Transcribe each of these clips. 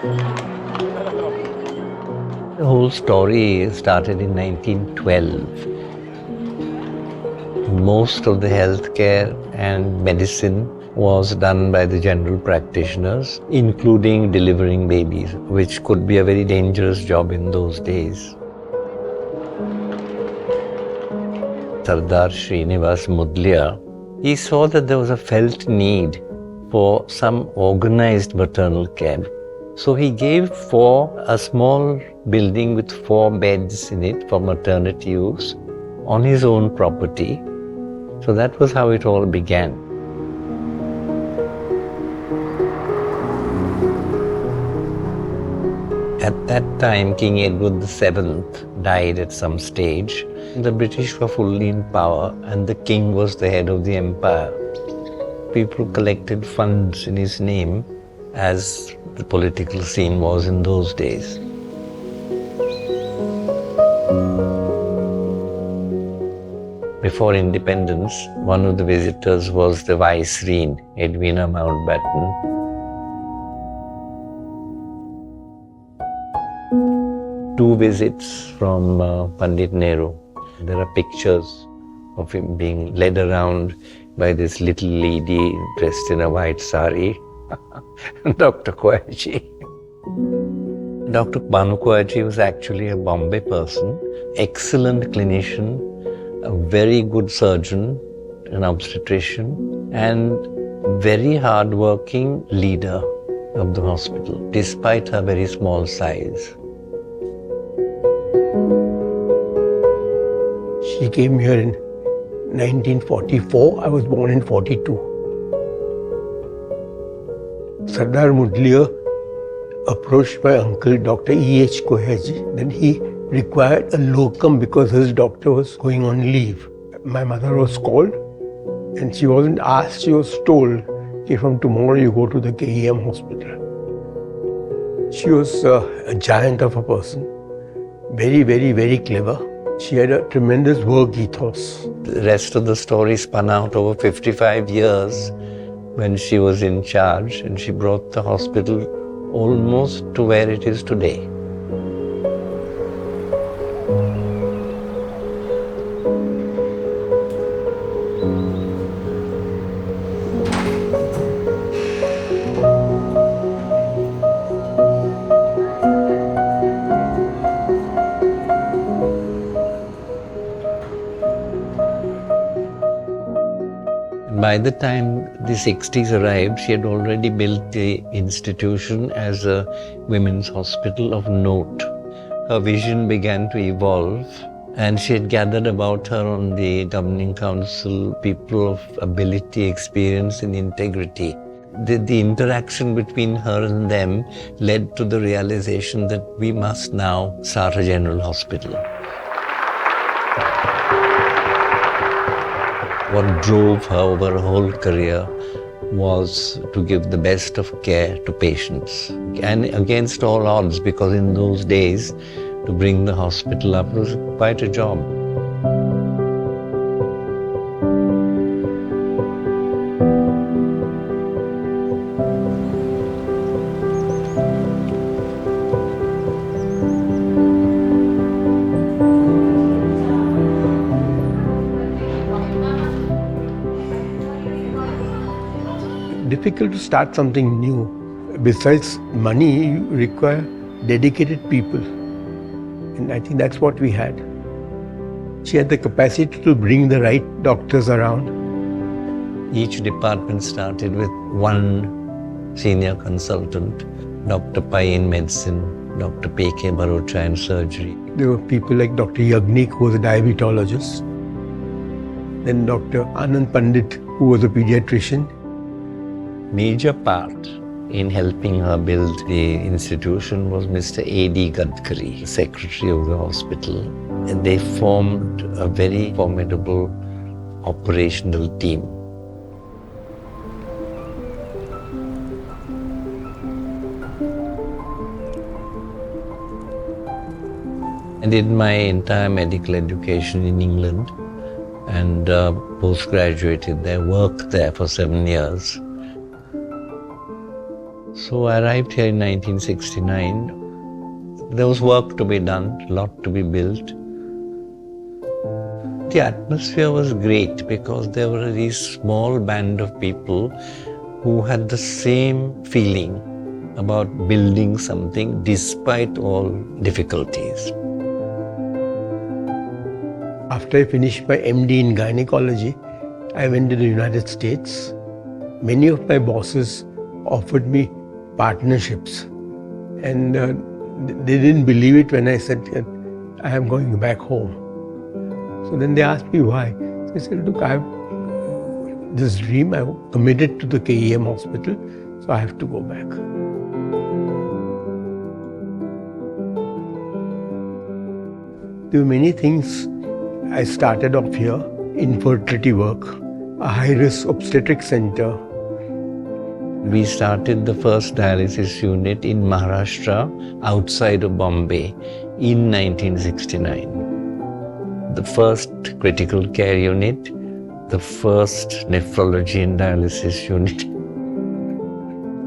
The whole story started in 1912. Most of the healthcare and medicine was done by the general practitioners, including delivering babies, which could be a very dangerous job in those days. Sardar Srinivas Mudliar, he saw that there was a felt need for some organized maternal care. So he gave a small building with 4 beds in it for maternity use on his own property. So that was how it all began. At that time, King Edward VII died at some stage. The British were fully in power and the king was the head of the empire. People collected funds in his name, as the political scene was in those days. Before independence, one of the visitors was the Viceroy, Edwina Mountbatten. Two visits from Pandit Nehru. There are pictures of him being led around by this little lady dressed in a white sari, Dr. Koyaji. Dr. Banu Koyaji was actually a Bombay person, excellent clinician, a very good surgeon, an obstetrician, and very hard-working leader of the hospital, despite her very small size. She came here in 1944. I was born in 42. Sardar Mudliar approached my uncle, Dr. E.H. Koyaji. Then he required a locum because his doctor was going on leave. My mother was called and she wasn't asked, she was told, okay, from tomorrow you go to the KEM hospital. She was a giant of a person, very, very, very clever. She had a tremendous work ethos. The rest of the story spun out over 55 years when she was in charge, and she brought the hospital almost to where it is today. By the time the 60s arrived, she had already built the institution as a women's hospital of note. Her vision began to evolve, and she had gathered about her on the governing council people of ability, experience, and integrity. The interaction between her and them led to the realization that we must now start a general hospital. What drove her over her whole career was to give the best of care to patients. And against all odds, because in those days, to bring the hospital up was quite a job. Difficult to start something new. Besides money, you require dedicated people. And I think that's what we had. She had the capacity to bring the right doctors around. Each department started with one senior consultant, Dr. Pai in medicine, Dr. P.K. Barocha in surgery. There were people like Dr. Yagnik, who was a diabetologist. Then Dr. Anand Pandit, who was a pediatrician. Major part in helping her build the institution was Mr. A.D. Gadkari, secretary of the hospital. And they formed a very formidable operational team. I did my entire medical education in England and post-graduated there, worked there for 7 years. So I arrived here in 1969. There was work to be done, a lot to be built. The atmosphere was great because there were these small band of people who had the same feeling about building something despite all difficulties. After I finished my MD in gynecology, I went to the United States. Many of my bosses offered me partnerships, and they didn't believe it when I said, I am going back home. So then they asked me why. So I said, look, I have this dream, I'm committed to the KEM hospital, so I have to go back. There were many things. I started off here, infertility work, a high-risk obstetric center. We started the first dialysis unit in Maharashtra, outside of Bombay, in 1969. The first critical care unit, the first nephrology and dialysis unit,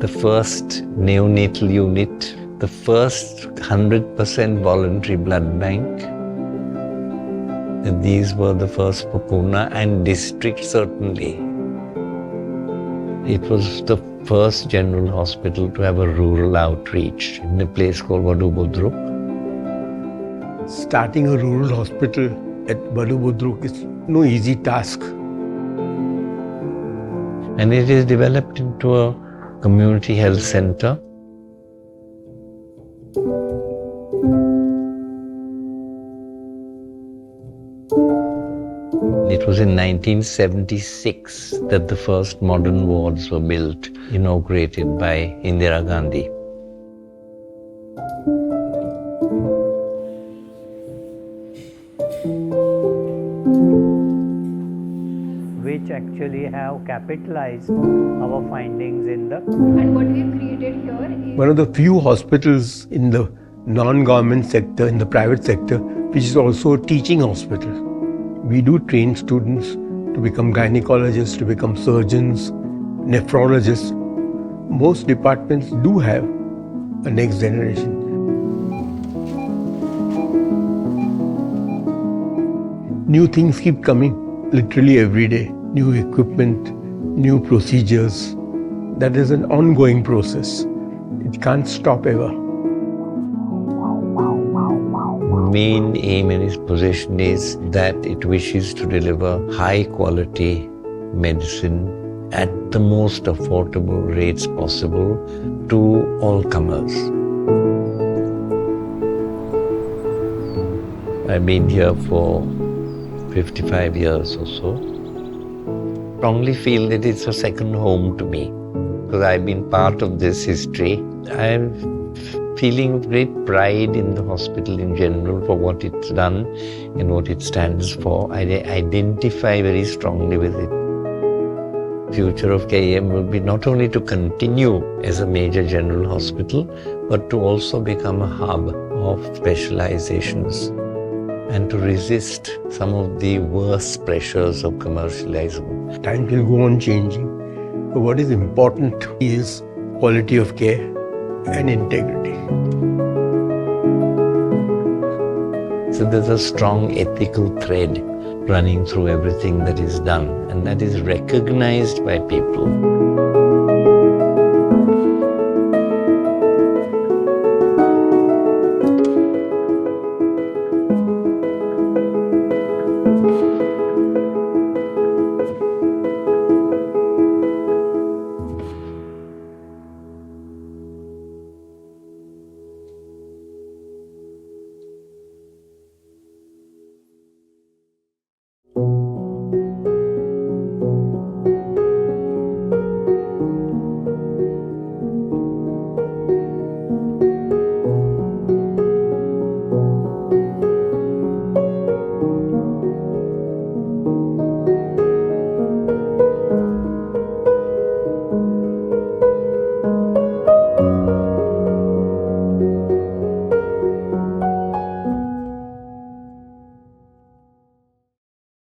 the first neonatal unit, the first 100% voluntary blood bank. And these were the first for Pune and district certainly. It was the first general hospital to have a rural outreach in a place called Vadubudruk. Starting a rural hospital at Vadubudruk is no easy task. And it is developed into a community health center. It was in 1976 that the first modern wards were built, inaugurated by Indira Gandhi. Which actually have capitalized our findings in the... And what we've created here is... One of the few hospitals in the non-government sector, in the private sector, which is also a teaching hospital. We do train students to become gynecologists, to become surgeons, nephrologists. Most departments do have a next generation. New things keep coming literally every day. New equipment, new procedures. That is an ongoing process. It can't stop ever. Main aim in its position is that it wishes to deliver high quality medicine at the most affordable rates possible to all comers. I've been here for 55 years or so. I strongly feel that it's a second home to me because I've been part of this history. I'm feeling great pride in the hospital in general for what it's done and what it stands for. I identify very strongly with it. The future of KEM will be not only to continue as a major general hospital, but to also become a hub of specializations and to resist some of the worst pressures of commercialization. Time will go on changing, but what is important is quality of care and integrity. So there's a strong ethical thread running through everything that is done, and that is recognized by people.